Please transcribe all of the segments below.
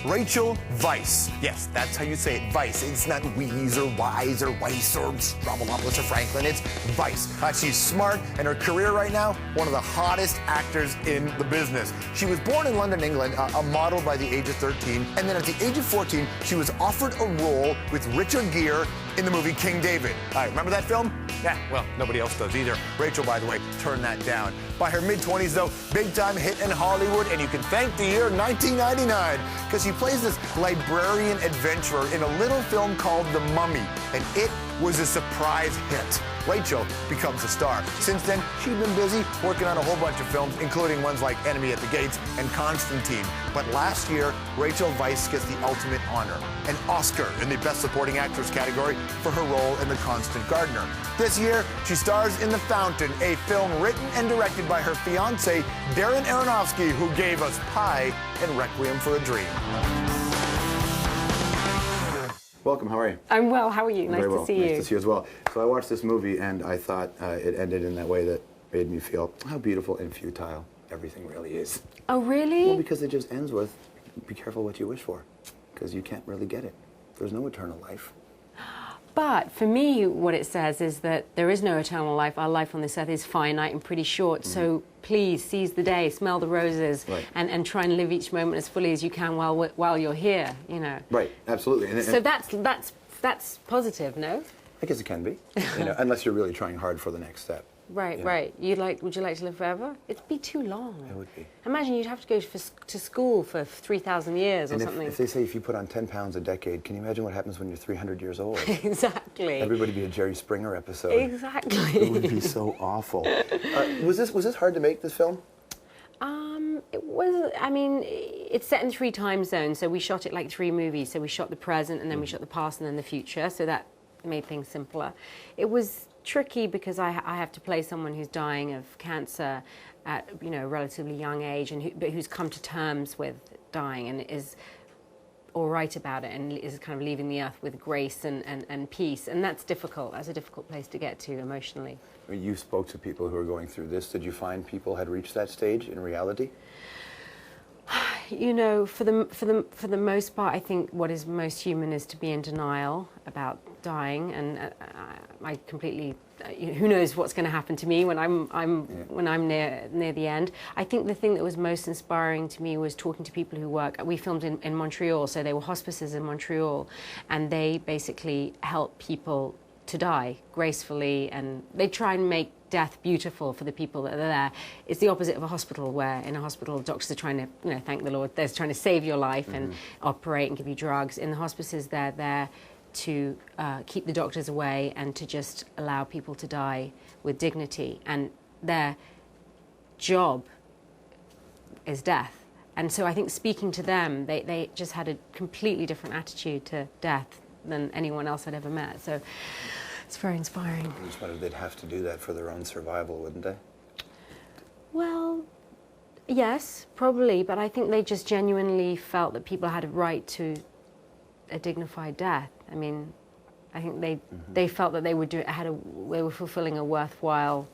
Rachel Weisz. Yes, that's how you say it, Weisz. It's not Weisz or Wise or Weisz or Strombolopoulos or Franklin. It's Weisz. She's smart, and her career right now, one of the hottest actors in the business. She was born in London, England, a model by the age of 13, and then at the age of 14, she was offered a role with Richard Gere in the movie King David. All right, remember that film? Yeah, well, nobody else does either. Rachel, by the way, turned that down. By her mid-20s, though, big-time hit in Hollywood, and you can thank the year 1999, because she plays this librarian adventurer in a little film called The Mummy, and it was a surprise hit. Rachel becomes a star. Since then, she's been busy working on a whole bunch of films, including ones like Enemy at the Gates and Constantine. But last year, Rachel Weisz gets the ultimate honor, an Oscar in the Best Supporting Actress category for her role in The Constant Gardener. This year, she stars in The Fountain, a film written and directed by her fiancé, Darren Aronofsky, who gave us Pi and Requiem for a Dream. Welcome, how are you? I'm well, how are you? Nice to see you. Nice to see you as well. So I watched this movie and I thought it ended in that way that made me feel how beautiful and futile everything really is. Oh, really? Well, because it just ends with, be careful what you wish for, because you can't really get it. There's no eternal life. But for me, what it says is that there is no eternal life. Our life on this earth is finite and pretty short. So please seize the day, smell the roses, and try and live each moment as fully as you can while you're here. You know. Right. Absolutely. And so that's positive, no? I guess it can be, unless you're really trying hard for the next step. Right, right. Would you like to live forever? It'd be too long. It would be. Imagine you'd have to go to school for 3,000 years or something. If they say if you put on 10 pounds a decade, can you imagine what happens when you're 300 years old? Exactly. Everybody would be a Jerry Springer episode. Exactly. It would be so awful. Was this hard to make, this film? It was, I mean, it's set in 3 time zones, so we shot it like 3 movies. So we shot the present, and then we shot the past, and then the future, so that made things simpler. It was tricky because I have to play someone who's dying of cancer at a relatively young age, but who's come to terms with dying and is all right about it and is kind of leaving the earth with grace and peace, and that's difficult. That's a difficult place to get to emotionally. You spoke to people who are going through this. Did you find people had reached that stage in reality? For the most part, I think what is most human is to be in denial about dying, and I completely. Who knows what's going to happen to me when I'm near the end? I think the thing that was most inspiring to me was talking to people who work. We filmed in Montreal, so they were hospices in Montreal, and they basically help people to die gracefully, and they try and make death beautiful for the people that are there. It's the opposite of a hospital, where in a hospital doctors are trying to, thank the Lord, they're trying to save your life and operate and give you drugs. In the hospices, they're there to keep the doctors away and to just allow people to die with dignity. And their job is death. And so I think speaking to them, they just had a completely different attitude to death than anyone else I'd ever met. So it's very inspiring. I just wondered if they'd have to do that for their own survival, wouldn't they? Well, yes, probably, but I think they just genuinely felt that people had a right to a dignified death. I mean, I think they felt that they were fulfilling a worthwhile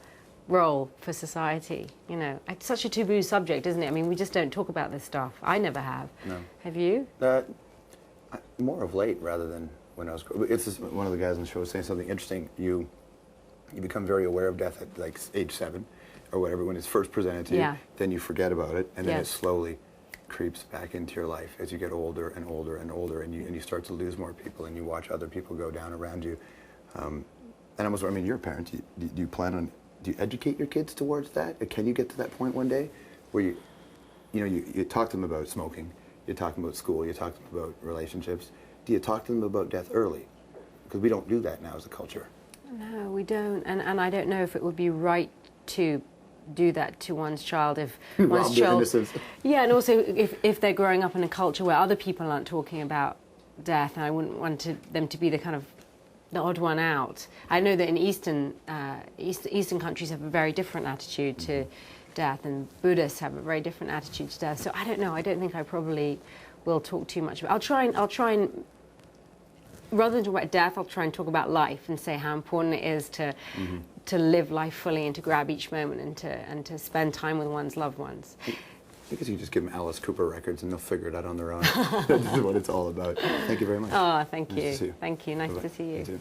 role for society. It's such a taboo subject, isn't it? I mean, we just don't talk about this stuff. I never have. No. Have you? More of late, rather than when I was. It's just one of the guys on the show was saying something interesting. You become very aware of death at like age 7 or whatever when it's first presented to you. Then you forget about it, and then it slowly creeps back into your life as you get older and older and older, and you start to lose more people, and you watch other people go down around you. And I was, you're a parent. Do you plan on? Do you educate your kids towards that? Can you get to that point one day where you talk to them about smoking, you talk to them about school, you talk to them about relationships? Do you talk to them about death early? Because we don't do that now as a culture. No, we don't, and I don't know if it would be right to do that to one's child if one's child. Yeah, and also if they're growing up in a culture where other people aren't talking about death, and I wouldn't want them to be the odd one out. I know that in Eastern countries have a very different attitude to death, and Buddhists have a very different attitude to death. So I don't know. I don't think I probably will talk too much about. I'll try and rather than talk about death, I'll try and talk about life and say how important it is to live life fully and to grab each moment and to spend time with one's loved ones. I guess you just give them Alice Cooper records and they'll figure it out on their own. That's what it's all about. Thank you very much. Oh, thank Nice you. to see you. Thank you. Nice Bye-bye. to see you. You too.